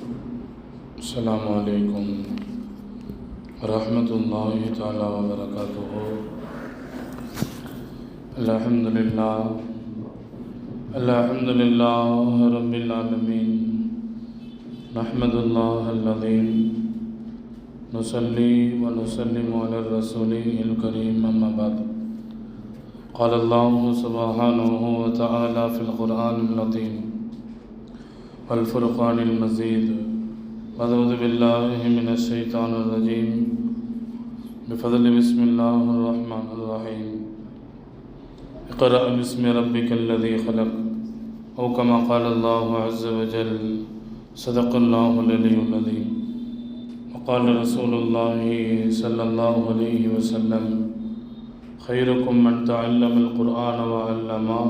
अस्सलामु अलैकुम रहमतुल्लाहि ताला व बरकातुहू। अल्हम्दुलिल्लाह रब्बिल आलमीन। नहमदुल्लाहल्लज़ी नुसल्ली व नुसल्लिमु अला रसूलिहिल करीम, अम्मा बाद। क़ाल अल्लाहु सुब्हानहु व तआला फ़िल क़ुरआनिल अज़ीम वल फ़ुरक़ानिल मजीद। अऊज़ु बिल्लाहि मिनश शैतानिर रजीम। बिफ़ज़्लि बिस्मिल्लाहिर रहमानिर रहीम। इक़रा बिस्मि रब्बिकल्लज़ी ख़लक़। औ कमा क़ाल अल्लाहु अज़्ज़ व जल्ल। सदक़ल्लाहुल अलियुल अज़ीम। व क़ाल रसूलुल्लाहि सल्लल्लाहु अलैहि वसल्लम खैरुकुम मन तअल्लमल क़ुरआन व अल्लमह।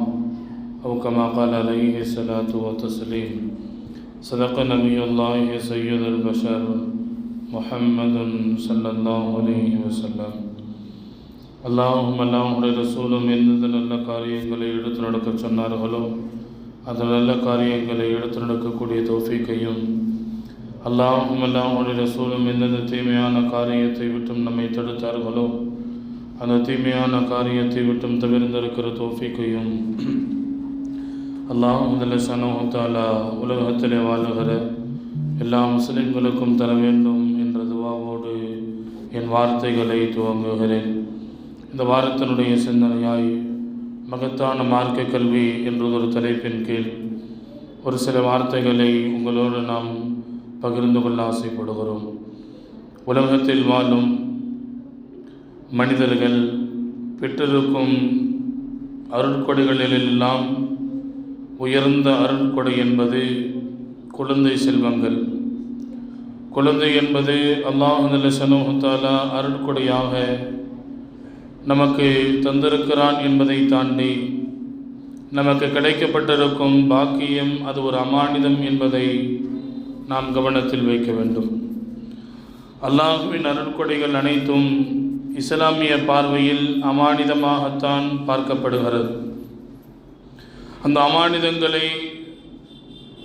औ कमा क़ाल अलैहि सलातु व तस्लीम। सदक़ नबियुल्लाहि सय्यदुल बशर मुहम्मदुन सल्लल्लाहु अलैहि वसल्லம்। அல்லாஹும்ம அல்லாஹுடைய ரசூலும் எந்த நல்ல காரியங்களை எடுத்து நடக்க சொன்னார்களோ அந்த நல்ல காரியங்களை எடுத்து நடக்கக்கூடிய தௌஃபீக்கையும், அல்லாஹும்ம அல்லாஹுடைய ரசூலும் எந்தெந்த தீமையான காரியத்தை விட்டும் நம்மை தடுத்தார்களோ அந்த தீமையான காரியத்தை விட்டும் தவிர்ந்திருக்கிற தௌஃபீக்கையும் அல்லாஹ் ஜல்ல ஷானஹு தஆலா உலகத்திலே வாழுகிற எல்லா முஸ்லிம்களுக்கும் தர வேண்டும் என்ற துஆவோடு என் வார்த்தைகளை துவங்குகிறேன். இந்த வாரத்தினுடைய சிந்தனையாய் மகத்தான மார்க்க கல்வி என்றதொரு தலைப்பின் கீழ் ஒரு சில வார்த்தைகளை உங்களோடு நாம் பகிர்ந்து கொள்ள ஆசைப்படுகிறோம். உலகத்தில் வாழும் மனிதர்கள் பெற்றிருக்கும் அருட்கொடைகளிலெல்லாம் உயர்ந்த அருட்கொடை என்பது குழந்தை செல்வங்கள். குழந்தை என்பது அல்லாஹ் ஜல்ல ஷானஹு தஆலா அருட்கொடையாக நமக்கு தந்திருக்கிறான் என்பதை தாண்டி நமக்கு கிடைக்கப்பட்டிருக்கும் பாக்கியம், அது ஒரு அமானிதம் என்பதை நாம் கவனத்தில் வைக்க வேண்டும். அல்லாஹ்வின் அருட்கொடைகள் அனைத்தும் இஸ்லாமிய பார்வையில் அமானிதமாகத்தான் பார்க்கப்படுகிறது. அந்த அமானிதங்களை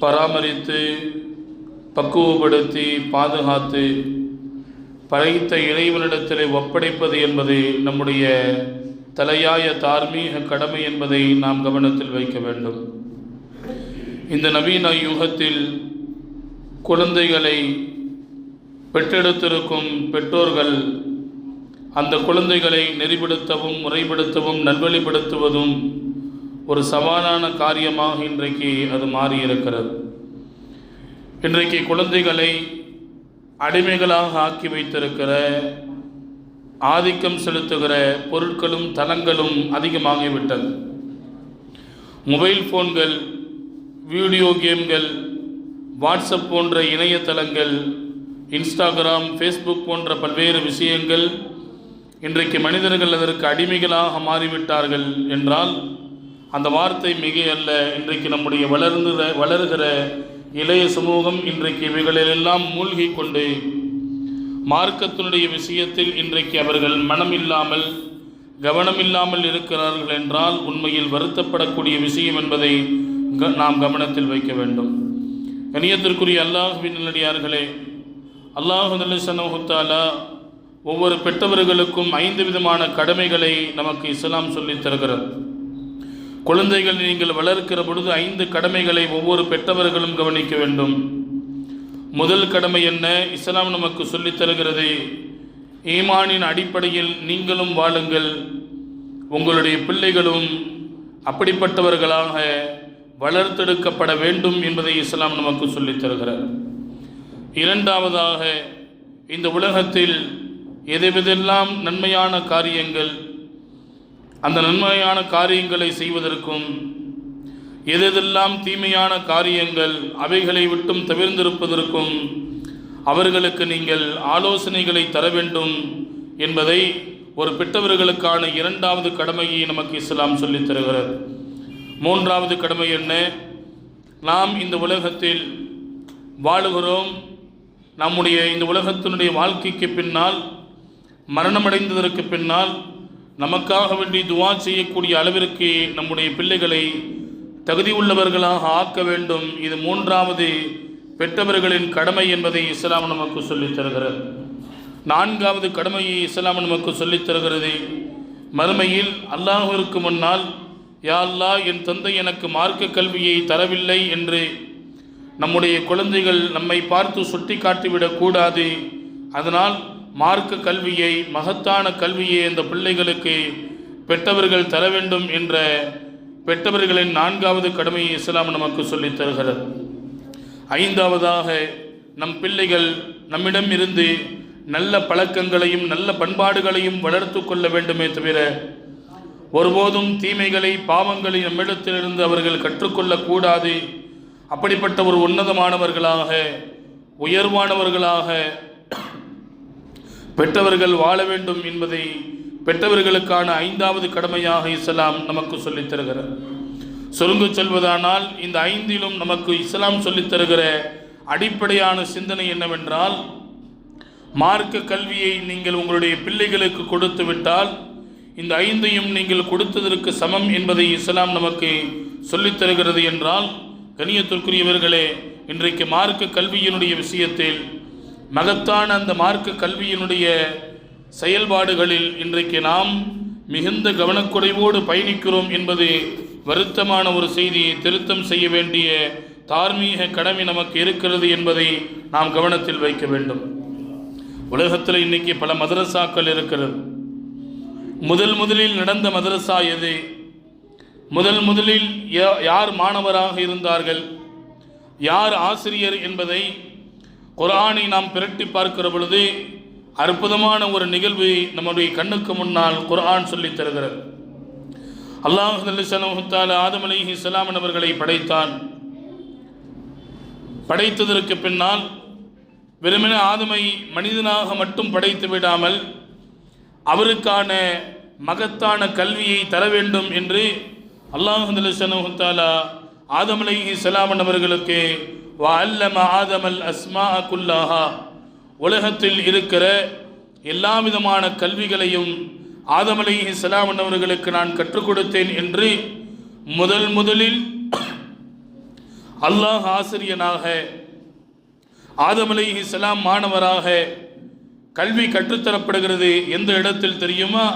பராமரித்து பக்குவப்படுத்தி பாதுகாத்து படைத்த இறைவனிடத்திலே ஒப்படைப்பது என்பது நம்முடைய தலையாய தார்மீக கடமை என்பதை நாம் கவனத்தில் வைக்க வேண்டும். இந்த நவீன யுகத்தில் குழந்தைகளை பெற்றெடுத்திருக்கும் பெற்றோர்கள் அந்த குழந்தைகளை நெறிப்படுத்தவும் முறைப்படுத்தவும் நல்வழிப்படுத்துவதும் ஒரு சவாலான காரியமாக இன்றைக்கு அது மாறியிருக்கிறது. இன்றைக்கு குழந்தைகளை அடிமைகளாக ஆக்கி வைத்திருக்கிற, ஆதிக்கம் செலுத்துகிற பொருட்களும் தளங்களும் அதிகமாகிவிட்டது. மொபைல் ஃபோன்கள், வீடியோ கேம்கள், வாட்ஸ்அப் போன்ற இணையதளங்கள், இன்ஸ்டாகிராம், ஃபேஸ்புக் போன்ற பல்வேறு விஷயங்கள் இன்றைக்கு மனிதர்கள் அதற்கு அடிமைகளாக மாறிவிட்டார்கள் என்றால் அந்த வார்த்தை மிக அல்ல. இன்றைக்கு நம்முடைய வளர்கிற இளைய சமூகம் இன்றைக்கு இவைகளிலெல்லாம் மூழ்கி கொண்டு மார்க்கத்தினுடைய விஷயத்தில் இன்றைக்கு அவர்கள் மனமில்லாமல் கவனமில்லாமல் இருக்கிறார்கள் என்றால் உண்மையில் வருத்தப்படக்கூடிய விஷயம் என்பதை நாம் கவனத்தில் வைக்க வேண்டும். கண்ணியத்திற்குரிய அல்லாஹ்வின் நல்லடியார்களே, அல்லாஹ் ஜல்ல ஷானஹு தஆலா ஒவ்வொரு பெற்றவர்களுக்கும் 5 விதமான கடமைகளை நமக்கு இஸ்லாம் சொல்லித் தருகிறது. குழந்தைகள் நீங்கள் வளர்க்கிற பொழுது 5 கடமைகளை ஒவ்வொரு பெற்றவர்களும் கவனிக்க வேண்டும். முதல் கடமை என்ன? இஸ்லாம் நமக்கு சொல்லித் தருகிறது, ஈமானின் அடிப்படையில் நீங்களும் வாழுங்கள், உங்களுடைய பிள்ளைகளும் அப்படிப்பட்டவர்களாக வளர்த்தெடுக்கப்பட வேண்டும் என்பதை இஸ்லாம் நமக்கு சொல்லித் தருகிறார். இரண்டாவதாக, இந்த உலகத்தில் எதுவெதெல்லாம் நன்மையான காரியங்கள், அந்த நன்மையான காரியங்களை செய்வதற்கும் எதெல்லாம் தீமையான காரியங்கள் அவைகளை விட்டும் தவிர்ந்திருப்பதற்கும் அவர்களுக்கு நீங்கள் ஆலோசனைகளை தர வேண்டும் என்பதை ஒரு பெற்றவர்களுக்கான இரண்டாவது கடமையை நமக்கு இஸ்லாம் சொல்லித் தருகிறது. மூன்றாவது கடமை என்ன? நாம் இந்த உலகத்தில் வாழுகிறோம். நம்முடைய இந்த உலகத்தினுடைய வாழ்க்கைக்கு பின்னால், மரணமடைந்ததற்கு பின்னால் நமக்காக வேண்டி துஆ செய்யக்கூடிய அளவிற்கு நம்முடைய பிள்ளைகளை தகுதி உள்ளவர்களாக ஆக்க வேண்டும். இது மூன்றாவது பெற்றவர்களின் கடமை என்பதை இஸ்லாம் நமக்கு சொல்லித் தருகிறது. நான்காவது கடமையை இஸ்லாம் நமக்கு சொல்லித் தருகிறது. மறுமையில் அல்லாஹ்விற்கு முன்னால், யா அல்லாஹ், என் தந்தை எனக்கு மார்க்க கல்வியை தரவில்லை என்று நம்முடைய குழந்தைகள் நம்மை பார்த்து சுட்டி காட்டிவிடக் கூடாது. அதனால் மார்க்க கல்வியை, மகத்தான கல்வியை அந்த பிள்ளைகளுக்கு பெற்றவர்கள் தர வேண்டும் என்ற பெற்றவர்களின் நான்காவது கடமையை இஸ்லாம் நமக்கு சொல்லித் தருகிறது. ஐந்தாவதாக, நம் பிள்ளைகள் நம்மிடம் இருந்து நல்ல பழக்கங்களையும் நல்ல பண்பாடுகளையும் வளர்த்து கொள்ள வேண்டுமே தவிர ஒருபோதும் தீமைகளை, பாவங்களை நம்மிடத்திலிருந்து அவர்கள் கற்றுக்கொள்ளக்கூடாது. அப்படிப்பட்ட ஒரு உன்னதமானவர்களாக, உயர்வானவர்களாக பெற்றவர்கள் வாழ வேண்டும் என்பதை பெற்றவர்களுக்கான ஐந்தாவது கடமையாக இஸ்லாம் நமக்கு சொல்லித் தருகிறது. சுருங்க சொல்வதானால், இந்த ஐந்திலும் நமக்கு இஸ்லாம் சொல்லித் தருகிற அடிப்படையான சிந்தனை என்னவென்றால், மார்க்க கல்வியை நீங்கள் உங்களுடைய பிள்ளைகளுக்கு கொடுத்து விட்டால் இந்த ஐந்தையும் நீங்கள் கொடுத்ததற்கு சமம் என்பதை இஸ்லாம் நமக்கு சொல்லித் தருகிறது. என்றால், கண்ணியத்திற்குரியவர்களே, இன்றைக்கு மார்க்க கல்வியினுடைய விஷயத்தில், மகத்தான அந்த மார்க்க கல்வியினுடைய செயல்பாடுகளில் இன்றைக்கு நாம் மிகுந்த கவனக்குறைவோடு பயணிக்கிறோம் என்பது வருத்தமான ஒரு செய்தியை திருத்தம் செய்ய வேண்டிய தார்மீக கடமை நமக்கு இருக்கிறது என்பதை நாம் கவனத்தில் வைக்க வேண்டும். உலகத்தில் இன்னைக்கு பல மதரசாக்கள் இருக்கிறது. முதலில் நடந்த மதரசா எது? முதலில் யார் மாணவராக இருந்தார்கள், யார் ஆசிரியர் என்பதை குர்ஆனை நாம் பிரட்டி பார்க்கிற பொழுது அற்புதமான ஒரு நிகழ்வு நம்முடைய கண்ணுக்கு முன்னால் குர்ஆன் சொல்லித் தருகிறது. அல்லாஹ் ஜல்லல்லாஹு தஆலா ஆதம் அலைஹிஸ்ஸலாம் அவர்களை படைத்தான். படைத்ததற்கு பின்னால் வெறுமனே ஆதமை மனிதனாக மட்டும் படைத்து விடாமல் அவருக்கான மகத்தான கல்வியை தர வேண்டும் என்று அல்லாஹ் ஜல்லல்லாஹு தஆலா ஆதம் அலைஹிஸ்ஸலாம் அவர்களுக்கு வஅல்லம ஆதமல் அஸ்மாஅ குல்லஹா, உலகத்தில் இருக்கிற எல்லா விதமான கல்விகளையும் ஆதம் அலைஹிஸ்ஸலாம் அவர்களுக்கு நான் கற்றுக் கொடுத்தேன் என்று முதலில் அல்லாஹ் ஆசிரியனாக, ஆதம் அலைஹிஸ்ஸலாம் மாணவராக கல்வி கற்றுத்தரப்படுகிறது. எந்த இடத்தில் தெரியுமா?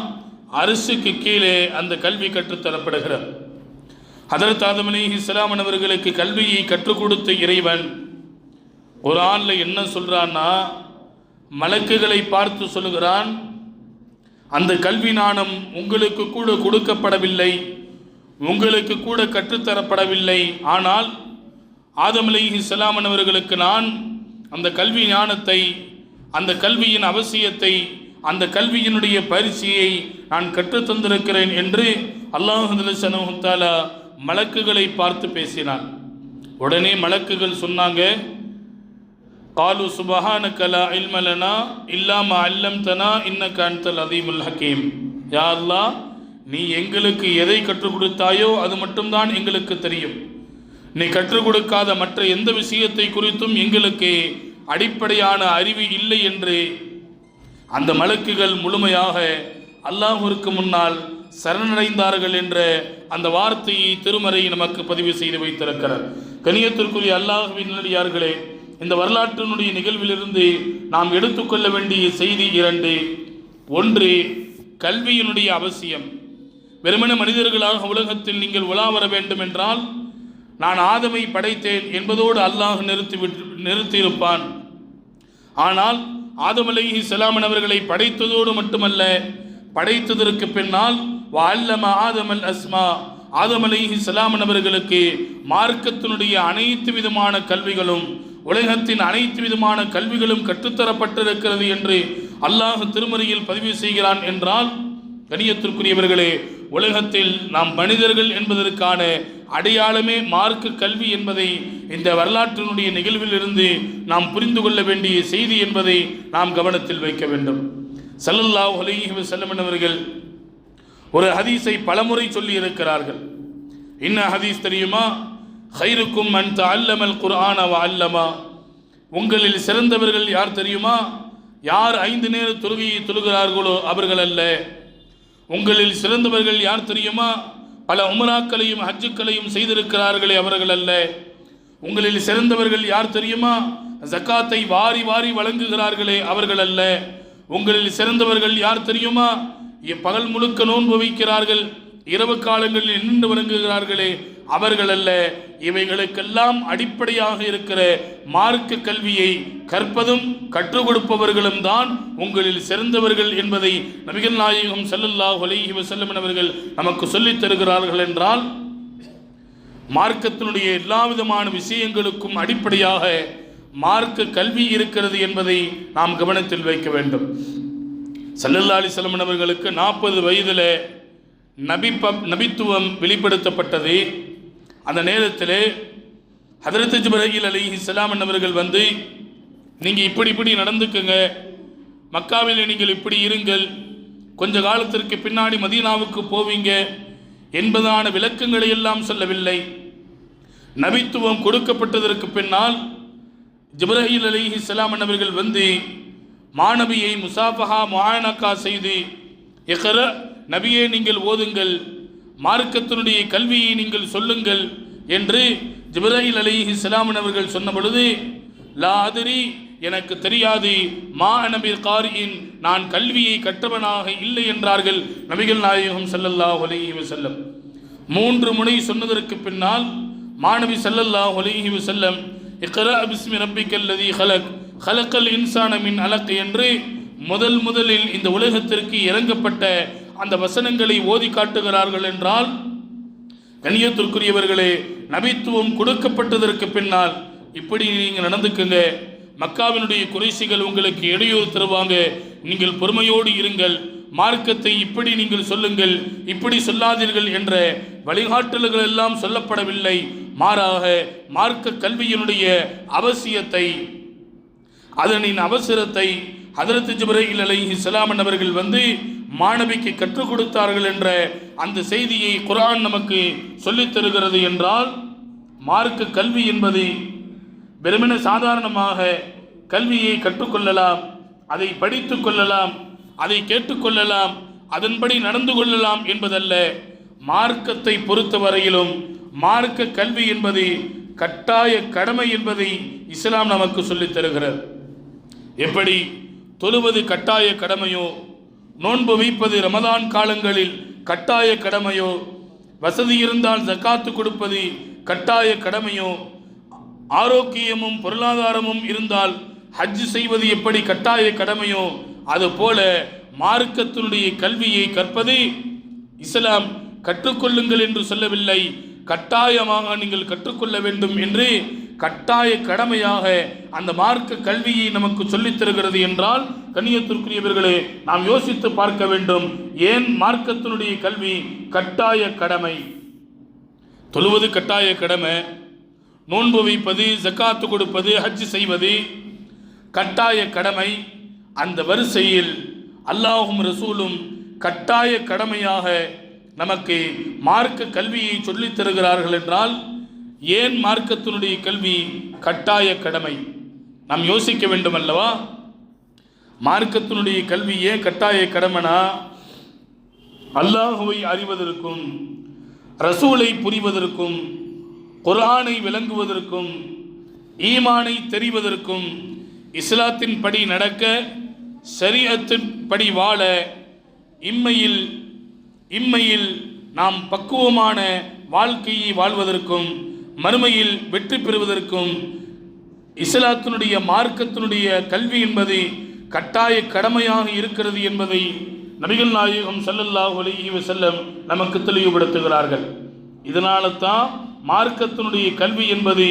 அரிசுக்கு கீழே அந்த கல்வி கற்றுத்தரப்படுகிறது. ஹதரத் ஆதம் அலைஹிஸ்ஸலாம் அவர்களுக்கு கல்வியை கற்றுக் கொடுத்த இறைவன் குர்ஆன்ல என்ன சொல்றான்னா, மலக்குகளை பார்த்து சொல்லுகிறான், அந்த கல்வி ஞானம் உங்களுக்கு கூட கொடுக்கப்படவில்லை, உங்களுக்கு கூட கற்றுத்தரப்படவில்லை. ஆனால் ஆதம் அலைஹிஸ்ஸலாம் அவர்களுக்கு நான் அந்த கல்வி ஞானத்தை, அந்த கல்வியின் அவசியத்தை, அந்த கல்வியினுடைய பரிசையை நான் கற்றுத்தந்திருக்கிறேன் என்று அல்லாஹ் ஜல்லல்லாஹு தஆலா மலக்குகளை பார்த்து பேசினான். உடனே மலக்குகள் சொன்னாங்க, காலு சுபஹானக லா இல்ம லனா இல்லா மா அல்லம்தனா இன்னக அன்தல் அதீமுல் ஹக்கீம். யா அல்லாஹ், நீ எங்களுக்கு எதை கற்றுக் கொடுத்தாயோ அது மட்டும்தான் எங்களுக்கு தெரியும். நீ கற்றுக் கொடுக்காத மற்ற எந்த விஷயத்தை குறித்தும் எங்களுக்கு அடிப்படையான அறிவு இல்லை என்று அந்த மலக்குகள் முழுமையாக அல்லாஹ்விற்கு முன்னால் சரணடைந்தார்கள் என்ற அந்த வார்த்தையை திருமறை நமக்கு பதிவு செய்து வைத்திருக்கிறார். கண்ணியத்திற்குரிய அல்லாஹ்வின் நல்லடியார்களே, இந்த வரலாற்றினுடைய நிகழ்விலிருந்து நாம் எடுத்துக்கொள்ள வேண்டிய செய்தி இரண்டு. ஒன்று, கல்வியினுடைய அவசியம். வெறுமன மனிதர்களாக உலகத்தில் நீங்கள் உலா வர வேண்டும் என்றால் நான் ஆதமை படைத்தேன் என்பதோடு அல்லாஹ் நிறுத்தியிருப்பான். ஆனால் ஆதம் அலைஹிஸ்ஸலாம் அவர்களை படைத்ததோடு மட்டுமல்ல, படைத்ததற்கு பின்னால் வஅல்லம ஆதமல் அஸ்மா, ஆதம் அலைஹிஸ்ஸலாம் அவர்களுக்கு மார்க்கத்தினுடைய அனைத்து விதமான கல்விகளும், உலகத்தின் அனைத்து விதமான கல்விகளும் கற்றுத்தரப்பட்டிருக்கிறது என்று அல்லாஹ் திருமறையில் பதிவு செய்கிறான். என்றால் கண்ணியத்திற்குரியவர்களே, உலகத்தில் நாம் மனிதர்கள் என்பதற்கான அடையாளமே மார்க்க கல்வி என்பதை இந்த வரலாற்றினுடைய நிகழ்விலிருந்து நாம் புரிந்து கொள்ள வேண்டிய செய்தி என்பதை நாம் கவனத்தில் வைக்க வேண்டும். ஸல்லல்லாஹு அலைஹி வஸல்லம் அவர்கள் ஒரு ஹதீஸை பலமுறை சொல்லி இருக்கிறார்கள். என்ன ஹதீஸ் தெரியுமா? ஹைருக்கும் மன் தஅல்லமல் குர்ஆன வ அல்லமா. உங்களில் சிறந்தவர்கள் யார் தெரியுமா? யார் 5 நேர தொழுகையை தொழுகிறார்களோ அவர்கள் அல்ல. உங்களில் சிறந்தவர்கள் யார் தெரியுமா? பல உம்ராக்களையும் ஹஜ்ஜுக்களையும் செய்திருக்கிறார்களே அவர்கள் அல்ல. உங்களில் சிறந்தவர்கள் யார் தெரியுமா? ஜக்காத்தை வாரி வாரி வழங்குகிறார்களே அவர்கள் அல்ல. உங்களில் சிறந்தவர்கள் யார் தெரியுமா? பகல் முழுக்க நோன்பு வைக்கிறார்கள், இரவு காலங்களில் நின்று வழங்குகிறார்களே அவர்கள் அல்ல. இவைகளுக்கெல்லாம் அடிப்படையாக இருக்கிற மார்க்க கல்வியை கற்பதும் கற்றுக் கொடுப்பவர்களும் தான் உங்களில் சிறந்தவர்கள் என்பதை நபிகள் நாயகம் ஸல்லல்லாஹு அலைஹி வஸல்லம் அவர்கள் நமக்கு சொல்லித் தருகிறார்கள். என்றால் மார்க்கத்தினுடைய எல்லா விதமான விஷயங்களுக்கும் அடிப்படையாக மார்க்க கல்வி இருக்கிறது என்பதை நாம் கவனத்தில் வைக்க வேண்டும். ஸல்லல்லாஹு அலைஹி வஸல்லம் அவர்களுக்கு 40 வயதில் நபித்துவம் வெளிப்படுத்தப்பட்டது. அந்த நேரத்தில் ஹதரத் ஜிப்ரீல் அலைஹிஸ்ஸலாம் அவர்கள் வந்து, நீங்கள் இப்படி நடந்துக்குங்க, மக்காவில் நீங்கள் இப்படி இருங்கள், கொஞ்ச காலத்திற்கு பின்னாடி மதீனாவுக்கு போவீங்க என்பதான விளக்கங்களை எல்லாம் சொல்லவில்லை. நபித்துவம் கொடுக்கப்பட்டதற்கு பின்னால் ஜிப்ரீல் அலைஹிஸ்ஸலாம் அவர்கள் வந்து மாணவியை முசாஃபஹா முஆனகா செய்து, இக்ர நபியே நீங்கள் ஓதுங்கள், மார்க்கத்தினுடைய கல்வியை நீங்கள் சொல்லுங்கள் என்று ஜிப்ரீல் அலைஹிஸ்ஸலாம் அவர்கள் சொன்ன பொழுது, லா அதிரி எனக்கு தெரியாது, மா நபில் காரியின் நான் கல்வியை கற்றவனாக இல்லை என்றார்கள் நபிகள் நாயகம் ஸல்லல்லாஹு அலைஹி வஸல்லம். 3 முறை சொன்னதற்கு பின்னால் மாணவி ஸல்லல்லாஹு அலைஹி வஸல்லம் இக்ரா பிஸ்மி ரப்பிக்கல்லதீ ஹலக் ஹலக்கல் இன்சான மின் அலக் என்று முதலில் இந்த உலகத்திற்கு இறங்கப்பட்ட அந்த வசனங்களை ஓதி காட்டுகிறார்கள். என்றால் கண்ணியத்திற்குரியவர்களே, நபித்துவம் கொடுக்கப்பட்டதற்கு பின்னால் இப்படி நீங்கள் நடந்துக்குங்க, மக்காவினுடைய குறைசிகள் உங்களுக்கு இடையூறு தருவாங்க, நீங்கள் பொறுமையோடு இருங்கள், மார்க்கத்தை இப்படி நீங்கள் சொல்லுங்கள், இப்படி சொல்லாதீர்கள் என்ற வழிகாட்டல்கள் எல்லாம் சொல்லப்படவில்லை. மாறாக மார்க்க கல்வியினுடைய அவசியத்தை, அதனின் அவசரத்தை ஹதரத் ஜிப்ரீல் அலைஹிஸ்ஸலாம் அவர்கள் வந்து மாணவிக்கு கற்றுக் கொடுத்தார்கள் என்ற அந்த செய்தியை குர்ஆன் நமக்கு சொல்லித் தருகிறது. என்றால் மார்க்க கல்வி என்பது வெறுமனே சாதாரணமாக கல்வியை கற்றுக்கொள்ளலாம், அதை படித்து கொள்ளலாம், அதை கேட்டுக்கொள்ளலாம், அதன்படி நடந்து கொள்ளலாம் என்பதல்ல. மார்க்கத்தை பொறுத்தவரையிலும் மார்க்க கல்வி என்பது கட்டாய கடமை என்பதை இஸ்லாம் நமக்கு சொல்லித் தருகிறது. எப்படி தொழுவது கட்டாய கடமையோ, நோன்பு வைப்பது ரமதான் காலங்களில் கட்டாய கடமையோ, வசதி இருந்தால் ஜக்காத்து கொடுப்பது கட்டாய கடமையோ, ஆரோக்கியமும் பொருளாதாரமும் இருந்தால் ஹஜ் செய்வது எப்படி கட்டாய கடமையோ, அதுபோல மார்க்கத்தினுடைய கல்வியை கற்பது இஸ்லாம் கற்றுக்கொள்ளுங்கள் என்று சொல்லவில்லை, கட்டாயமாக நீங்கள் கற்றுக்கொள்ள வேண்டும் என்று கட்டாய கடமையாக அந்த மார்க்க கல்வியை நமக்கு சொல்லித் தருகிறது. என்றால் கண்ணியத்திற்குரியவர்களே, நாம் யோசித்து பார்க்க வேண்டும், ஏன் மார்க்கத்தினுடைய கல்வி கட்டாய கடமை? தொழுவது கட்டாய கடமை, நோன்பு வைப்பது, ஜக்காத்து கொடுப்பது, ஹஜ் செய்வது கட்டாய கடமை. அந்த வரிசையில் அல்லாஹும் ரசூலும் கட்டாய கடமையாக நமக்கு மார்க்க கல்வியை சொல்லித் தருகிறார்கள். என்றால் ஏன் மார்க்கத்தினுடைய கல்வி கட்டாய கடமை? நாம் யோசிக்க வேண்டும் அல்லவா? மார்க்கத்தினுடைய கல்வி ஏன் கட்டாய கடமைனா, அல்லாஹுவை அறிவதற்கும், ரசூலை புரிவதற்கும், குர்ஆனை விளங்குவதற்கும், ஈமானை தெரிவதற்கும், இஸ்லாத்தின் படி நடக்க, ஷரீஅத்தின் படி வாழ, இம்மையில் நாம் பக்குவமான வாழ்க்கையை வாழ்வதற்கும், மறுமையில் வெற்றி பெறுவதற்கும் இஸ்லாத்தினுடைய மார்க்கத்தினுடைய கல்வி என்பது கட்டாய கடமையாக இருக்கிறது என்பதை நபிகள் நாயகம் ஸல்லல்லாஹு அலைஹி வஸல்லம் நமக்கு தெளிவுபடுத்துகிறார்கள். இதனால தான் மார்க்கத்தினுடைய கல்வி என்பது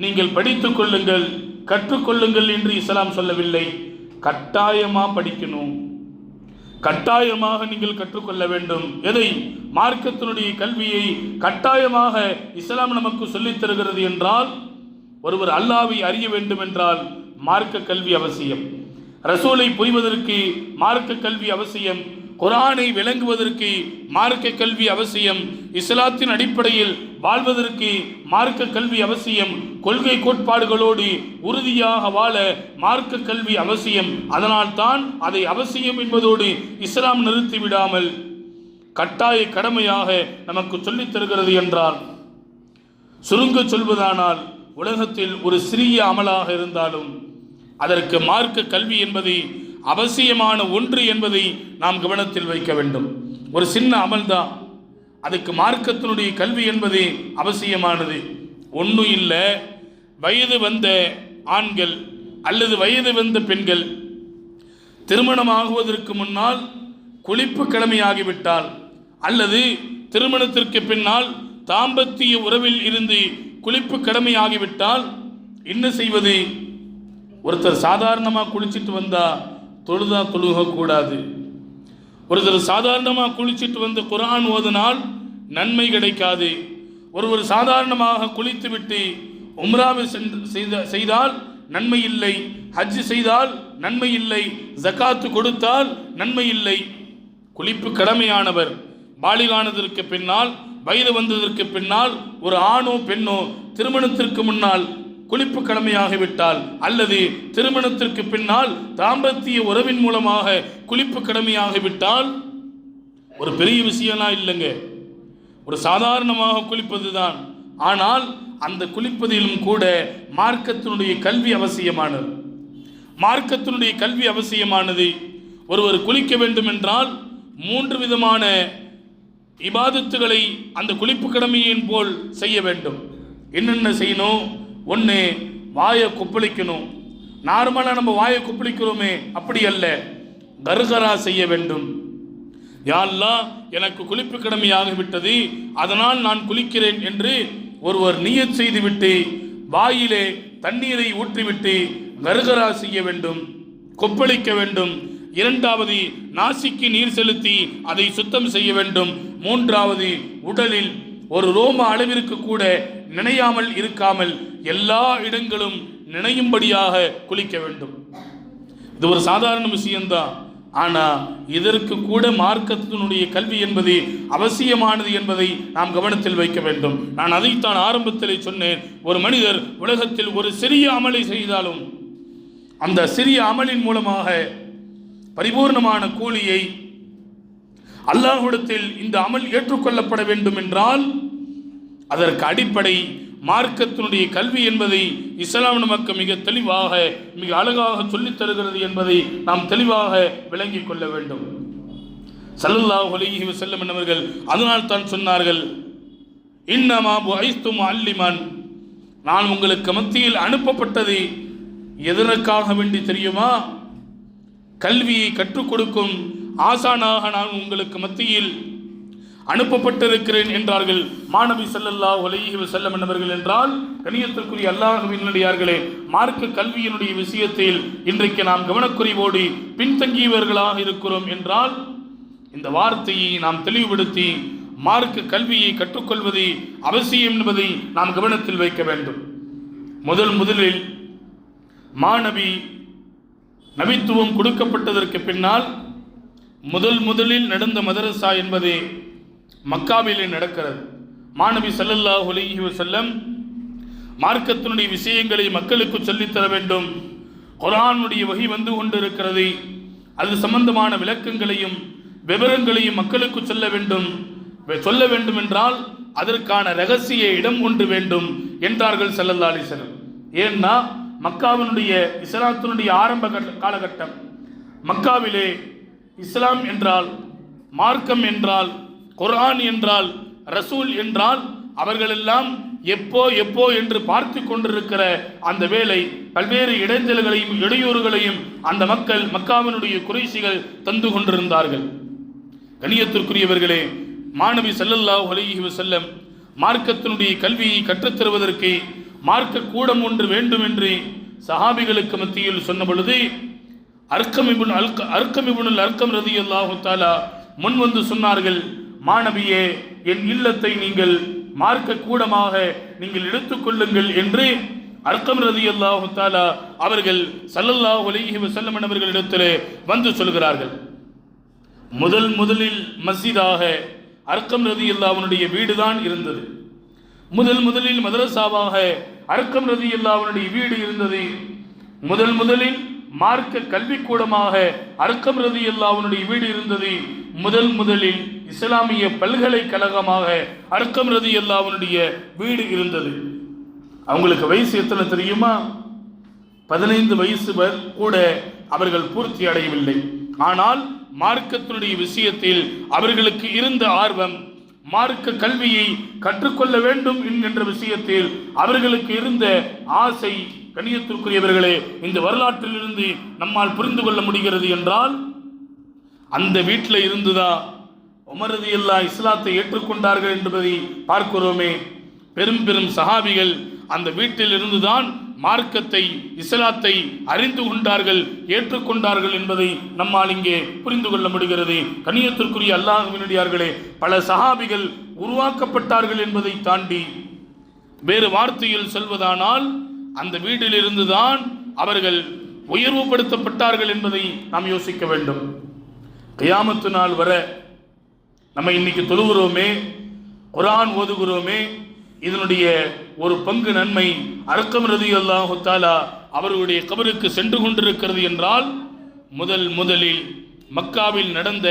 நீங்கள் படித்துக் கொள்ளுங்கள், கற்றுக்கொள்ளுங்கள் என்று இஸ்லாம் சொல்லவில்லை. கட்டாயமாக படிக்கணும், கட்டாயமாக நீங்கள் கற்றுக்கொள்ள வேண்டும். எதை? மார்க்கத்தினுடைய கல்வியை கட்டாயமாக இஸ்லாம் நமக்கு சொல்லித் தருகிறது. என்றால் ஒருவர் அல்லாஹ்வை அறிய வேண்டும் என்றால் மார்க்க கல்வி அவசியம், ரசூலை புரிவதற்கு மார்க்க கல்வி அவசியம், குர்ஆனை விளங்குவதற்கு மார்க்க கல்வி அவசியம், இஸ்லாத்தின் அடிப்படையில் வாழ்வதற்கு மார்க்க கல்வி அவசியம், கொள்கை கோட்பாடுகளோடு உறுதியாக வாழ மார்க்க கல்வி அவசியம். அதனால் தான் அதை அவசியம் என்பதோடு இஸ்லாம் நிறுத்திவிடாமல் கட்டாய கடமையாக நமக்கு சொல்லித் தருகிறது. என்றால் சுருங்க சொல்வதானால் உலகத்தில் ஒரு சிறிய அமலாக இருந்தாலும் அதற்கு மார்க்க கல்வி என்பது அவசியமான ஒன்று என்பதை நாம் கவனத்தில் வைக்க வேண்டும். ஒரு சின்ன அமல்தான், அதுக்கு மார்க்கத்தினுடைய கல்வி என்பது அவசியமானது. ஒன்றும் இல்லை, வயது வந்த ஆண்கள் அல்லது வயது வந்த பெண்கள் திருமணமாகுவதற்கு முன்னால் குளிப்பு கடமையாகிவிட்டால் அல்லது திருமணத்திற்கு பின்னால் தாம்பத்திய உறவில் இருந்து குளிப்பு கடமையாகிவிட்டால் என்ன செய்வது? ஒருத்தர் சாதாரணமாக குளிச்சுட்டு வந்தா தொழுதா தொழுகக்கூடாது. ஒருத்தர் சாதாரணமாக குளிச்சுட்டு வந்து குர்ஆன் ஓதினால் நன்மை கிடைக்காது. ஒருவர் சாதாரணமாக குளித்துவிட்டு உம்ராவை செய்தால் நன்மை இல்லை, ஹஜ் செய்தால் நன்மை இல்லை, ஜகாத்து கொடுத்தால் நன்மை இல்லை. குளிப்பு கடமையானவர் பாலிகானதற்கு பின்னால், வயது வந்ததற்கு பின்னால் ஒரு ஆணோ பெண்ணோ திருமணத்திற்கு முன்னால் குளிப்பு கடமையாகிவிட்டால் அல்லது திருமணத்திற்கு பின்னால் தாம்பத்திய உறவின் மூலமாக குளிப்பு கடமையாகிவிட்டால் ஒரு பெரிய விஷயம்லாம் இல்லைங்க, ஒரு சாதாரணமாக குளிப்பது தான். ஆனால் அந்த குளிப்பதிலும் கூட மார்க்கத்தினுடைய கல்வி அவசியமானது. மார்க்கத்தினுடைய கல்வி அவசியமானது. ஒருவர் குளிக்க வேண்டும் என்றால் 3 விதமான இபாதத்துகளை அந்த குளிப்பு கடமையின் போல் செய்ய வேண்டும். என்னென்ன செய்யணும்? ஒன்று, வாயை கொப்பளிக்கணும். நார்மலாக நம்ம வாயை கொப்பளிக்கிறோமே, அப்படி அல்ல, கர்கரா செய்ய வேண்டும். யா அல்லாஹ், எனக்கு குளிப்பு கடமையாகிவிட்டது, அதனால் நான் குளிக்கிறேன் என்று ஒருவர் நியத் செய்துவிட்டு வாயிலே தண்ணீரை ஊற்றிவிட்டு கர்கரா செய்ய வேண்டும், கொப்பளிக்க வேண்டும். இரண்டாவது, நாசிக்கு நீர் செலுத்தி அதை சுத்தம் செய்ய வேண்டும். மூன்றாவது, உடலில் ஒரு ரோம அளவிற்கு கூட நினையாமல் இருக்காமல் எல்லா இடங்களும் நினையும்படியாக குளிக்க வேண்டும். இது ஒரு சாதாரண விஷயம்தான். ஆனால் இதற்கு கூட மார்க்கத்தினுடைய கல்வி என்பது அவசியமானது என்பதை நாம் கவனத்தில் வைக்க வேண்டும். நான் அதைத்தான் ஆரம்பத்தில் சொன்னேன். ஒரு மனிதர் உலகத்தில் ஒரு சிறிய அமலை செய்தாலும் அந்த சிறிய அமலின் மூலமாக பரிபூர்ணமான கூலியை அல்லாஹ்விடத்தில் இந்த அமல் ஏற்றுக்கொள்ளப்பட வேண்டும் என்றால் அதற்கு அடிப்படை மார்க்கத்தினுடைய கல்வி என்பதை இஸ்லாம் நமக்கு மிக தெளிவாக மிக அழகாக சொல்லித் தருகிறது என்பதை நாம் தெளிவாக விளங்கிக் கொள்ள வேண்டும். ஸல்லல்லாஹு அலைஹி வஸல்லம் என்பவர்கள் அதனால் தான் சொன்னார்கள், இன்னமா புஇஸ்து முஅல்லிமன், நான் உங்களுக்கு மத்தியில் அனுப்பப்பட்டது எதற்காக வேண்டி தெரியுமா? கல்வியை கற்றுக் கொடுக்கும் ஆசானாக நான் உங்களுக்கு மத்தியில் அனுப்பப்பட்டிருக்கிறேன் என்றார்கள் மாணவி ஸல்லல்லாஹு அலைஹி வஸல்லம் என்பவர்கள். என்றால் கண்ணியத்திற்குரிய அல்லாஹ்வின் நல்லடியார்களே, மார்க்க கல்வியினுடைய விஷயத்தில் இன்றைக்கு நாம் கவனக்குறைவோடு பின்தங்கியவர்களாக இருக்கிறோம் என்றால் இந்த வார்த்தையை நாம் தெளிவுபடுத்தி மார்க்க கல்வியை கற்றுக்கொள்வது அவசியம் என்பதை நாம் கவனத்தில் வைக்க வேண்டும். முதலில் மாணவி நபித்துவம் கொடுக்கப்பட்டதற்கு பின்னால் முதலில் நடந்த மதரசா என்பது மக்காவிலே நடக்கிறது. மாணவி ஸல்லல்லாஹு அலைஹி வஸல்லம் மார்க்கத்தினுடைய விஷயங்களை மக்களுக்கு சொல்லித்தர வேண்டும். குர்ஆனுடைய வஹி வந்து கொண்டிருக்கிறது, அது சம்பந்தமான விளக்கங்களையும் விவரங்களையும் மக்களுக்கு சொல்ல வேண்டும் என்றால் அதற்கான ரகசிய இடம் ஒன்று வேண்டும் என்றார்கள் ஸல்லல்லாஹு அலைஹி வஸல்லம். ஏன்னா மக்காவினுடைய இஸ்லாத்தினுடைய ஆரம்ப காலகட்டம். மக்காவிலே இஸ்லாம் என்றால், மார்க்கம் என்றால், குர்ஆன் என்றால், ரசூல் என்றால் அவர்களெல்லாம் எப்போ என்று பார்த்து கொண்டிருக்கிற அந்த வேளை பல்வேறு இடைஞ்சல்களையும் இடையூறுகளையும் அந்த மக்கள் மக்காவினுடைய குறைஷிகள் தந்து கொண்டிருந்தார்கள். கண்ணியத்திற்குரியவர்களே, மாணவி ஸல்லல்லாஹு அலைஹி வஸல்லம் மார்க்கத்தினுடைய கல்வியை கற்றுத்தருவதற்கு மார்க்க கூடம் ஒன்று வேண்டும் என்று சஹாபிகளுக்கு மத்தியில் சொன்ன பொழுது அர்க்கம் இப்னுல் அர்க்கம் ரலியல்லாஹு தஆலா முன் வந்து சொன்னார்கள், மாணவியே, என் இல்லத்தை நீங்கள் மார்க்க கூடமாக நீங்கள் எடுத்துக்கொள்ளுங்கள் என்று அர்க்கம் ரலியல்லாஹு தஆலா அவர்கள் ஸல்லல்லாஹு அலைஹி வஸல்லம் அவர்களிடத்திலே வந்து சொல்கிறார்கள். முதலில் மஸ்ஜிதாக அர்க்கம் ரலியல்லாஹுடைய வீடுதான் இருந்தது. முதலில் மதரசாவாக அர்க்கம் ரலியல்லாஹுடைய வீடு இருந்தது. முதலில் மார்க்க கல்விக்கூடமாக அர்க்கம் ரலியல்லாஹுடைய வீடு இருந்தது. முதலில் இஸ்லாமிய பல்கலைக்கழகமாக அர்க்கம் ரலியல்லாஹுடைய வீடு இருந்தது. அவங்களுக்கு வயசு எத்தனை தெரியுமா? 15 வயசு கூட அவர்கள் பூர்த்தி அடையவில்லை. ஆனால் மார்க்கத்தினுடைய விஷயத்தில் அவர்களுக்கு இருந்த ஆர்வம், மார்க்க கல்வியை கற்றுக்கொள்ள வேண்டும் என்கின்ற விஷயத்தில் அவர்களுக்கு இருந்த ஆசை, கண்ணியத்திற்குரியவர்களே, இந்த வரலாற்றிலிருந்து நம்மால் புரிந்து கொள்ள முடிகிறது. என்றால் அந்த வீட்டில் இருந்துதான் உமர் ரலியல்லாஹு இஸ்லாத்தை ஏற்றுக்கொண்டார்கள் என்பதை பார்க்கிறோமே. பெரும் பெரும் சஹாபிகள் அந்த வீட்டில் இருந்துதான் மார்க்கத்தை, இஸ்லாத்தை அறிந்து கொண்டார்கள், ஏற்றுக்கொண்டார்கள் என்பதை நம்மால் இங்கே புரிந்து கொள்ள முடிகிறது. கண்ணியத்திற்குரிய அல்லாஹ்வினுடையார்களே, பல சஹாபிகள் உருவாக்கப்பட்டார்கள் என்பதை தாண்டி வேறு வார்த்தையில் சொல்வதானால் அந்த வீட்டில் இருந்துதான் அவர்கள் உயர்வுபடுத்தப்பட்டார்கள் என்பதை நாம் யோசிக்க வேண்டும். கியாமத்து நாள் வர நம்ம இன்னைக்கு தொழுகிறோமே, குர்ஆன் ஓதுகிறோமே, இதனுடைய ஒரு பங்கு நன்மை அர்கம் ரலியல்லாஹு தஆலா அவர்களுடைய கபருக்கு சென்று கொண்டிருக்கிறது என்றால், முதலில் மக்காவில் நடந்த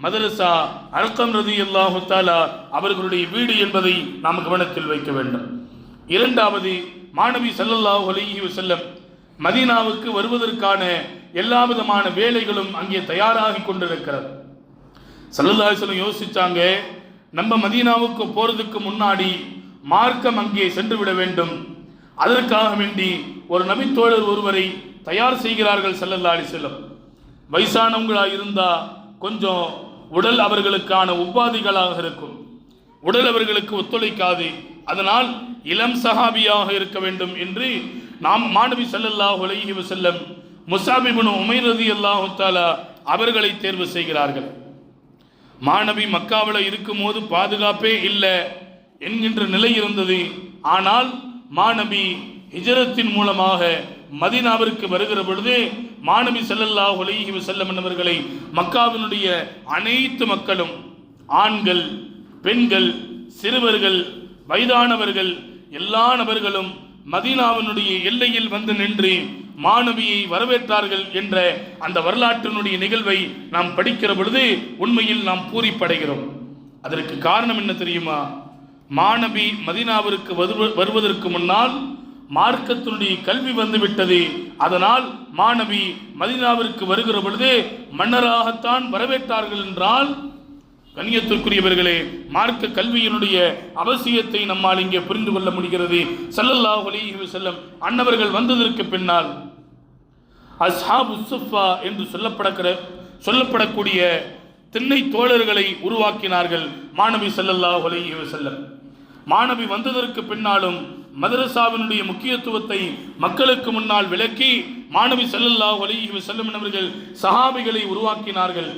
மதரசா அர்கம் ரலியல்லாஹு தஆலா அவர்களுடைய வீடு என்பதை நாம் கவனத்தில் வைக்க வேண்டும். இரண்டாவது, மாணவி ஸல்லல்லாஹு அலைஹி வஸல்லம் மதீனாவுக்கு வருவதற்கான எல்லா விதமான வேலைகளும் அங்கே தயாராகி கொண்டிருக்கிறது. ஸல்லல்லாஹு அலைஹி வஸல்லம் யோசிச்சாங்க, நம்ம மதீனாவுக்கு போறதுக்கு முன்னாடி மார்க்கம் அங்கே சென்று விட வேண்டும். அதற்காக வேண்டி ஒரு நபித்தோழர் ஒருவரை தயார் செய்கிறார்கள் ஸல்லல்லாஹு அலைஹி வஸல்லம். வயசானவங்களாக இருந்தா கொஞ்சம் உடல் அவர்களுக்கான உபாதிகளாக இருக்கும், உடல் அவர்களுக்கு ஒத்துழைக்காது. அதனால் இளம் சஹாபியாக இருக்க வேண்டும் என்று நாம் மாணவி ஸல்லல்லாஹு அலைஹி வஸல்லம் முஸாப் இப்னு உமைர் ரலியல்லாஹு தஆலா அவர்களை தேர்வு செய்கிறார்கள். மாணவி மக்காவில் இருக்கும்போது பாதுகாப்பே இல்லை என்கின்ற நிலை இருந்தது. ஆனால் மாணவி ஹிஜ்ரத்தின் மூலமாக மதீனாவிற்கு வருகிற பொழுது மாணவி ஸல்லல்லாஹு அலைஹி வஸல்லம் அவர்களை மக்காவினுடைய அனைத்து மக்களும், ஆண்கள், பெண்கள், சிறுவர்கள், வயதானவர்கள், எல்லா நபர்களும் மதீனாவினுடைய எல்லையில் வந்து நின்று மாணவியை வரவேற்றார்கள் என்ற அந்த வரலாற்றினுடைய நிகழ்வை நாம் படிக்கிற பொழுது உண்மையில் நாம் பூரிப்படைகிறோம். அதற்கு காரணம் என்ன தெரியுமா? மாணவி மதீனாவிற்கு வருவதற்கு முன்னால் மார்க்கத்தினுடைய கல்வி வந்துவிட்டது. அதனால் மாணவி மதீனாவிற்கு வருகிற பொழுது மன்னராகத்தான் வரவேற்றார்கள் என்றால், கண்ணியத்திற்குரியவர்களே, மார்க்க கல்வியினுடைய அவசியத்தை நம்மால் இங்கே புரிந்து கொள்ள முடிகிறது. ஸல்லல்லாஹு அலைஹி வஸல்லம் அன்னவர்கள் வந்ததற்கு பின்னால் அஸ்ஹாபு சுஃபா என்று சொல்லப்படக்கூடிய திண்ணை தோழர்களை உருவாக்கினார்கள் மாணவி ஸல்லல்லாஹு அலைஹி வஸல்லம். மாணவி வந்ததற்கு பின்னாலும் மதரசாவினுடைய முக்கியத்துவத்தை மக்களுக்கு முன்னால் விளக்கி மாணவி ஸல்லல்லாஹு அலைஹி வஸல்லம் அவர்கள் சஹாபிகளை உருவாக்கினார்கள்.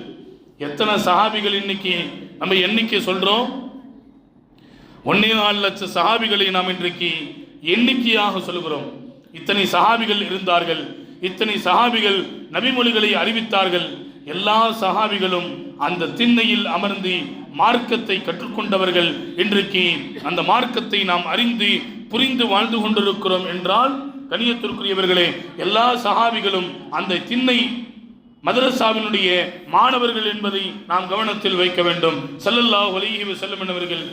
எத்தனை சஹாபிகள் இன்னைக்கு நம்ம எண்ணிக்கை சொல்றோம்? 1.4 லட்சம் சஹாபிகளை நாம் இன்றைக்கு எண்ணிக்கையாக சொல்கிறோம். இத்தனை சஹாபிகள் இருந்தார்கள், இத்தனை சஹாபிகள் நபிமொழிகளை அறிவித்தார்கள். எல்லா சஹாபிகளும் அந்த திண்ணையில் அமர்ந்து மார்க்கத்தை கற்றுக்கொண்டவர்கள். இன்றைக்கு அந்த மார்க்கத்தை நாம் அறிந்து புரிந்து வாழ்ந்து கொண்டிருக்கிறோம் என்றால், கண்ணியத்திற்குரியவர்களே, எல்லா சஹாபிகளும் அந்த திண்ணை மதரசாவினுடைய மாணவர்கள் என்பதை நாம் கவனத்தில் வைக்க வேண்டும். ஸல்லல்லாஹு அலைஹி வஸல்லம் அவர்கள்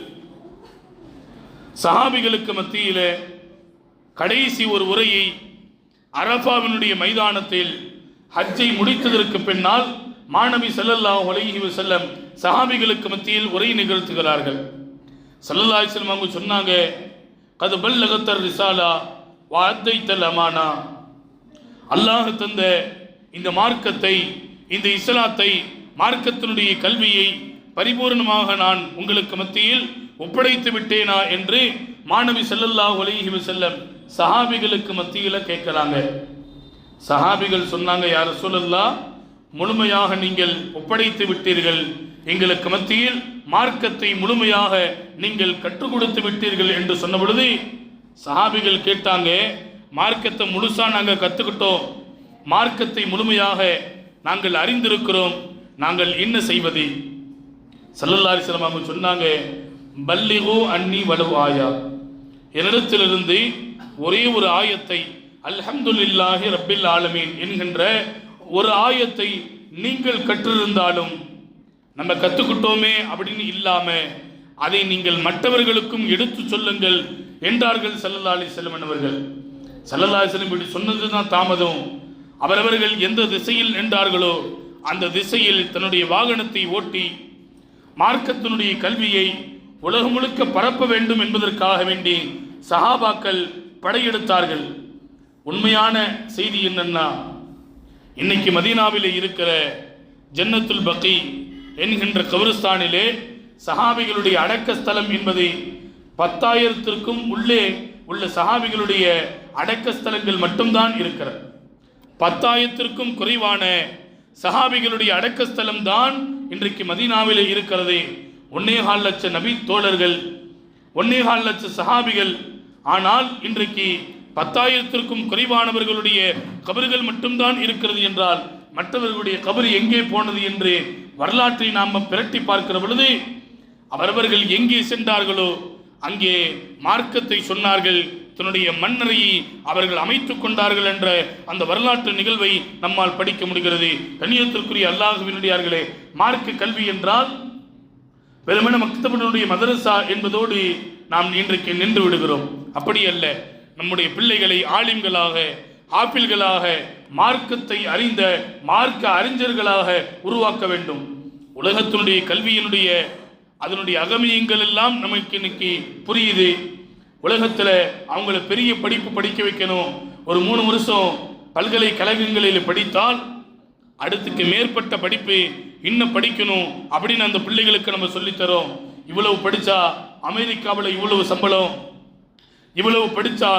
சஹாபிகளுக்கு மத்தியில் கடைசி ஒரு உரையை அரஃபாவினுடைய மைதானத்தில் ஹஜ்ஜை முடித்ததற்கு பின்னால் மாணவி ஸல்லல்லாஹு அலைஹி வஸல்லம் சஹாபிகளுக்கு மத்தியில் உரை நிகழ்த்துகிறார்கள். ஸல்லல்லாஹு அலைஹி வஸல்லம் அவங்க சொன்னாங்க, கது பல்லகத்தர் ரிசாலா வ அத்தைத்தல் அமானா. அல்லாஹ் தந்த இந்த மார்க்கத்தை, இந்த இஸ்லாத்தை, மார்க்கத்தினுடைய கல்வியை பரிபூர்ணமாக நான் உங்களுக்கு மத்தியில் ஒப்படைத்து விட்டேனா என்று மாணவி ஸல்லல்லாஹு அலைஹி வஸல்லம் சஹாபிகளுக்கு மத்தியில் கேட்கிறாங்க. சஹாபிகள் சொன்னாங்க, யா ரசூலல்லாஹ், முழுமையாக நீங்கள் ஒப்படைத்து விட்டீர்கள், எங்களுக்கு மத்தியில் மார்க்கத்தை முழுமையாக நீங்கள் கற்றுக் கொடுத்து விட்டீர்கள் என்று சொன்ன பொழுது சஹாபிகள் கேட்டாங்க, மார்க்கத்தை முழுசா நாங்கள் கற்றுக்கிட்டோம், மார்க்கத்தை முழுமையாக நாங்கள் அறிந்திருக்கிறோம், நாங்கள் என்ன செய்வது? ஸல்லல்லாஹு அலைஹி வஸல்லம் அவங்க சொன்னாங்க, பல்லிகு அன்னி வலவ் ஆயா, என்னிடத்திலிருந்து ஒரே ஒரு ஆயத்தை, அல்ஹம்துலில்லாஹி ரப்பில் ஆலமீன் என்கின்ற ஒரு ஆயத்தை நீங்கள் கற்றிருந்தாலும், நம்ம கற்றுக்கிட்டோமே அப்படின்னு இல்லாம அதை நீங்கள் மற்றவர்களுக்கும் எடுத்து சொல்லுங்கள் என்றார்கள் ஸல்லல்லாஹு அலைஹி வஸல்லம் அவர்கள். ஸல்லல்லாஹு அலைஹி வஸல்லம் இப்படி சொன்னதுதான் தாமதம். அவரவர்கள் எந்த திசையில் நின்றார்களோ அந்த திசையில் தன்னுடைய வாகனத்தை ஓட்டி மார்க்கத்தினுடைய கல்வியை உலகம் முழுக்க பரப்ப வேண்டும் என்பதற்காக வேண்டி சஹாபாக்கள் படையெடுத்தார்கள். உண்மையான செய்தி என்னன்னா, இன்னைக்கு மதீனாவிலே இருக்கிற ஜன்னத்துல் பக்கி என்கின்ற கபிரிஸ்தானிலே சஹாபிகளுடைய அடக்க ஸ்தலம் என்பது 10,000க்கும் உள்ளே உள்ள சஹாபிகளுடைய அடக்க ஸ்தலங்கள் மட்டும்தான் இருக்கிறது. 10,000க்கும் குறைவான சஹாபிகளுடைய அடக்க ஸ்தலம் தான் இன்றைக்கு மதீனாவிலே இருக்கிறது. 1.25 லட்சம் நபி தோழர்கள், 1.25 லட்சம் சஹாபிகள். ஆனால் இன்றைக்கு 10,000க்கும் குறைவானவர்களுடைய கபறுகள் மட்டும்தான் இருக்கிறது என்றால் மற்றவர்களுடைய கபர் எங்கே போனது என்று வரலாற்றை நாம் பிரட்டி பார்க்கிற பொழுது அவரவர்கள் எங்கே சென்றார்களோ அங்கே மார்க்கத்தை சொன்னார்கள், தன்னுடைய மண்ணறையை அவர்கள் அமைத்துக் கொண்டார்கள் என்ற அந்த வரலாற்று நிகழ்வை நம்மால் படிக்க முடிகிறது. கண்ணியத்திற்குரிய அல்லாஹ்வினுடையார்களே, மார்க்க கல்வி என்றால் வெறுமன மக்தபினுடைய மதரசா என்பதோடு நாம் இன்றைக்கு நின்று விடுகிறோம். அப்படி அல்ல. நம்முடைய பிள்ளைகளை ஆலிம்களாக, ஆப்பிள்களாக, மார்க்கத்தை அறிந்த மார்க்க அறிஞர்களாக உருவாக்க வேண்டும். உலகத்தினுடைய கல்வியினுடைய அதனுடைய அகமியங்கள் எல்லாம் நமக்கு இன்னைக்கு புரியுது. உலகத்தில் அவங்கள பெரிய படிப்பு படிக்க வைக்கணும். ஒரு 3 வருஷம் பல்கலைக்கழகங்களில் படித்தால் அடுத்துக்கு மேற்பட்ட படிப்பு இன்னும் படிக்கணும் அப்படின்னு அந்த பிள்ளைகளுக்கு நம்ம சொல்லித்தரோம். இவ்வளவு படித்தா அமெரிக்காவில் இவ்வளவு சம்பளம், இவ்வளவு படித்தா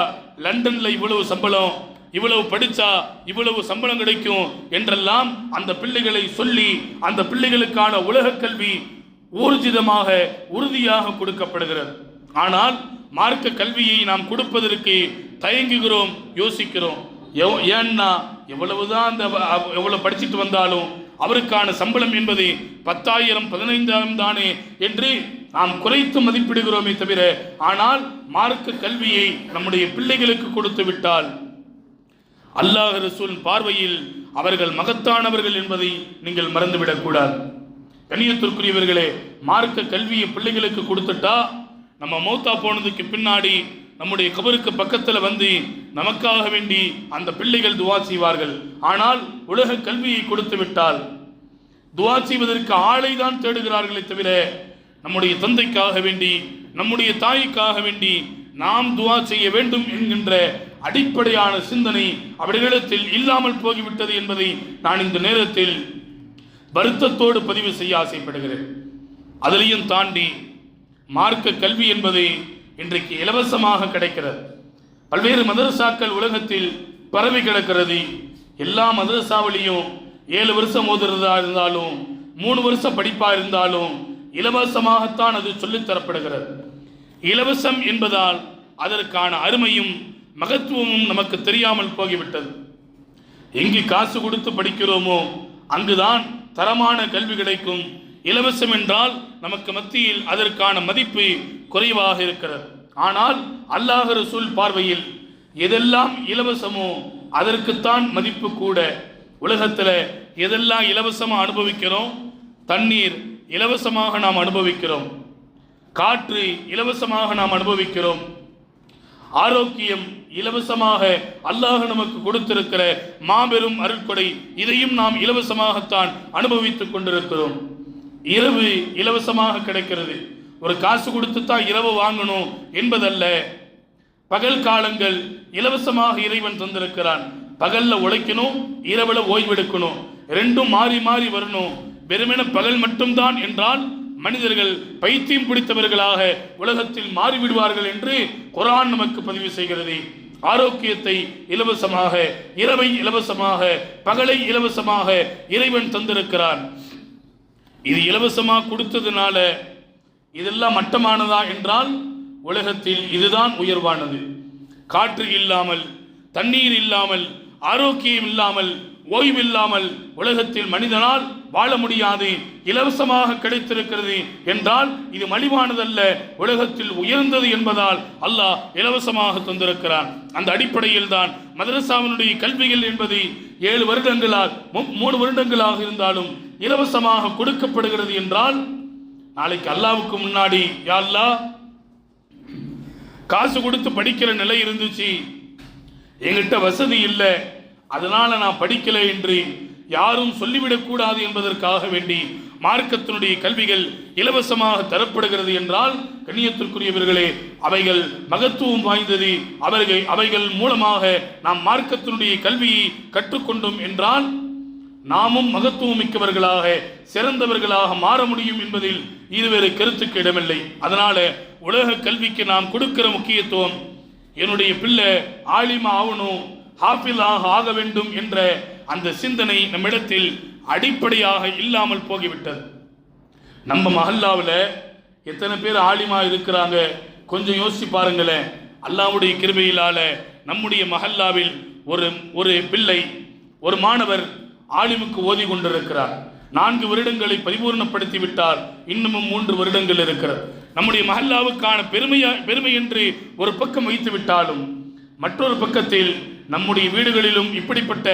லண்டனில் இவ்வளவு சம்பளம், இவ்வளவு படித்தா இவ்வளவு சம்பளம் கிடைக்கும் என்றெல்லாம் அந்த பிள்ளைகளை சொல்லி அந்த பிள்ளைகளுக்கான உலக கல்வி ஊர்ஜிதமாக உறுதியாக கொடுக்கப்படுகிறது. ஆனால் மார்க்க கல்வியை நாம் கொடுப்பதற்கு தயங்குகிறோம், யோசிக்கிறோம். ஏன்னா எவ்வளவுதான் அந்த எவ்வளவு படிச்சுட்டு வந்தாலும் அவருக்கான சம்பளம் என்பது 10,000 15,000 தானே என்று நாம் குறைத்து மதிப்பிடுகிறோமே தவிர, ஆனால் மார்க்க கல்வியை நம்முடைய பிள்ளைகளுக்கு கொடுத்து விட்டால் அல்லாஹ் ரசூல் பார்வையில் அவர்கள் மகத்தானவர்கள் என்பதை நீங்கள் மறந்துவிடக்கூடாது. கண்ணியத்திற்குரியவர்களே, மார்க்க கல்வியை பிள்ளைகளுக்கு கொடுத்துட்டா நம்ம மௌத்தா போனதுக்கு பின்னாடி நம்முடைய கபருக்கு பக்கத்தில் வந்து நமக்காக வேண்டி அந்த பிள்ளைகள் துவா செய்வார்கள். ஆனால் உலக கல்வியை கொடுத்து விட்டால் துவா செய்வதற்கு ஆளை தான் தேடுகிறார்களே தவிர நம்முடைய தந்தைக்காக வேண்டி, நம்முடைய தாய்க்காக வேண்டி நாம் துவா செய்ய வேண்டும் என்கின்ற அடிப்படையான சிந்தனை அவர்களிடத்தில் இல்லாமல் போய்விட்டது என்பதை நான் இந்த நேரத்தில் வருத்தத்தோடு பதிவு செய்ய ஆசைப்படுகிறேன். அதிலையும் தாண்டி மார்க்க கல்வி என்பது இன்றைக்கு இலவசமாக கிடைக்கிறது. பல்வேறு மதரசாக்கள் உலகத்தில் பரவி கிடக்கிறது. எல்லா மதரசாவிலையும் 7 வருஷம் ஓதுறதா இருந்தாலும் 3 வருஷம் படிப்பா இருந்தாலும் இலவசமாகத்தான் அது சொல்லித்தரப்படுகிறது. இலவசம் என்பதால் அதற்கான அருமையும் மகத்துவமும் நமக்கு தெரியாமல் போய்விட்டது. எங்கு காசு கொடுத்து படிக்கிறோமோ அங்குதான் தரமான கல்வி கிடைக்கும். இலவசம் என்றால் நமக்கு மத்தியில் அதற்கான மதிப்பு குறைவாக இருக்கிறது. ஆனால் அல்லாஹ் ரசூல் பார்வையில் எதெல்லாம் இலவசமோ அதற்குத்தான் மதிப்பு கூட. உலகத்தில் எதெல்லாம் இலவசமாக அனுபவிக்கிறோம், தண்ணீர் இலவசமாக நாம் அனுபவிக்கிறோம், காற்று இலவசமாக நாம் அனுபவிக்கிறோம், ஆரோக்கியம் இலவசமாக அல்லாஹ் நமக்கு கொடுத்திருக்கிற மாபெரும் அருட்கொடை, இதையும் நாம் இலவசமாகத்தான் அனுபவித்துக் கொண்டிருக்கிறோம். இரவு இலவசமாக கிடைக்கிறது. ஒரு காசு கொடுத்து தான் இரவு வாங்கணும் என்பதல்ல. பகல் காலங்கள் இலவசமாக இறைவன் தந்திருக்கிறான். பகல்ல உழைக்கணும், இரவுல ஓய்வெடுக்கணும், ரெண்டும் மாறி மாறி வரணும். வெறுமென பகல் மட்டும்தான் என்றால் மனிதர்கள் பைத்தியம் பிடித்தவர்களாக உலகத்தில் மாறிவிடுவார்கள் என்று குர்ஆன் நமக்கு பதிவு செய்கிறது. ஆரோக்கியத்தை இலவசமாக, இரவை இலவசமாக, பகலை இலவசமாக இறைவன் தந்திருக்கிறான். இது இலவசமாக கொடுத்ததுனால இதெல்லாம் மட்டமானதா என்றால் உலகத்தில் இதுதான் உயர்வானது. காற்று இல்லாமல், தண்ணீர் இல்லாமல், ஆரோக்கியம் இல்லாமல், ஓய்வில்லாமல் உலகத்தில் மனிதனால் வாழ முடியாது. இலவசமாக கிடைத்திருக்கிறது என்றால் இது மலிவானதல்ல, உலகத்தில் உயர்ந்தது என்பதால் அல்லாஹ் இலவசமாக தந்திருக்கிறான். அந்த அடிப்படையில் தான் மதரசாவினுடைய கல்விகள் என்பது 7 வருடங்களால் 3 வருடங்களாக இருந்தாலும் இலவசமாக கொடுக்கப்படுகிறது என்றால் நாளைக்கு அல்லாஹ்வுக்கு முன்னாடி யா அல்லாஹ் காசு கொடுத்து படிக்கிற நிலை இருந்துச்சு, என்கிட்ட வசதி இல்லை, அதனால நான் படிக்கல என்று யாரும் சொல்லிவிடக்கூடாது என்பதற்காக வேண்டி மார்க்கத்தினுடைய கல்விகள் இலவசமாக தரப்படுகிறது என்றால் கண்ணியத்திற்குரியவர்களே, அவைகள் மகத்துவம் வாய்ந்தது. அவைகள் மூலமாக நாம் மார்க்கத்தினுடைய கல்வியை கற்றுக்கொண்டோம் என்றால் நாமும் மகத்துவம் மிக்கவர்களாக சிறந்தவர்களாக மாற முடியும் என்பதில் இருவேறு கருத்துக்கு இடமில்லை. அதனால உலக கல்விக்கு நாம் கொடுக்கிற முக்கியத்துவம், என்னுடைய பிள்ளை ஆலிமா ஆகணும், ஹாஃபிலாக ஆக வேண்டும் என்ற அந்த சிந்தனை நம்மிடத்தில் அடிப்படையாக இல்லாமல் போகிவிட்டது. நம்ம மஹல்லாவில் எத்தனை பேர் ஆலிமா இருக்கிறாங்க கொஞ்சம் யோசிச்சு பாருங்களேன். அல்லாஹ்வுடைய கிருபையிலால நம்முடைய மஹல்லாவில் ஒரு பிள்ளை, ஒரு மாணவர் ஆலிமுக்கு ஓதி கொண்டிருக்கிறார். 4 வருடங்களை பரிபூர்ணப்படுத்தி விட்டார், இன்னமும் 3 வருடங்கள் இருக்கிறது. நம்முடைய மஹல்லாவுக்கான பெருமை என்று ஒரு பக்கம் வைத்து விட்டாலும் மற்றொரு பக்கத்தில் நம்முடைய வீடுகளிலும் இப்படிப்பட்ட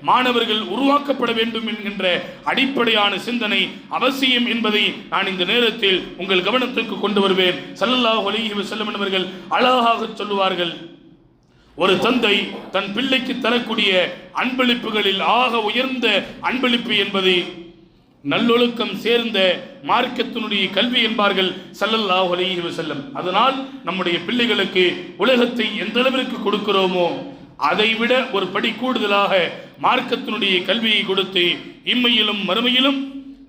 மாணவர்கள் உருவாக்கப்பட வேண்டும் என்கின்ற அடிப்படையான சிந்தனை அவசியம் என்பதை நான் இந்த நேரத்தில் உங்கள் கவனத்துக்கு கொண்டு வருவேன். ஸல்லல்லாஹு அலைஹி வஸல்லம் அவர்கள் அழகாக சொல்லுவார்கள், ஒரு தந்தை தன் பிள்ளைக்கு தரக்கூடிய அன்பளிப்புகளில் ஆக உயர்ந்த அன்பளிப்பு என்பது நல்லொழுக்கம் சேர்ந்த மார்க்கத்தினுடைய கல்வி என்பார்கள் ஸல்லல்லாஹு அலைஹி வஸல்லம். அதனால் நம்முடைய பிள்ளைகளுக்கு உலகத்தை எந்த அளவிற்கு கொடுக்கிறோமோ அதைவிட ஒரு படி கூடுதலாக மார்க்கத்தினுடைய கல்வியை கொடுத்து இம்மையிலும் மறுமையிலும்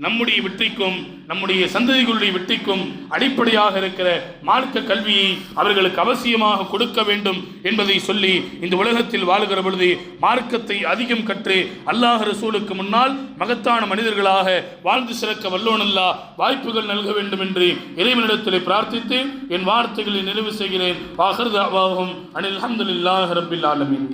நம்முடைய வெற்றிக்கும் நம்முடைய சந்ததிகளுடைய வெற்றிக்கும் அடிப்படையாக இருக்கிற மார்க்க கல்வியை அவர்களுக்கு அவசியமாக கொடுக்க வேண்டும் என்பதை சொல்லி இந்த உலகத்தில் வாழ்கிற பொழுது மார்க்கத்தை அதிகம் கற்று அல்லாஹ் ரசூலுக்கு முன்னால் மகத்தான மனிதர்களாக வாழ்ந்து சிறக்க வல்லோன் அல்லாஹ் வாய்ப்புகள் நல்க வேண்டும் என்று இறைவனிடத்தில் பிரார்த்தித்து என் வார்த்தைகளை நிறைவு செய்கிறேன். வாஹிர் தஅவாஹும் அனில் ஹம்துலில்லாஹி ரப்பில் ஆலமீன்.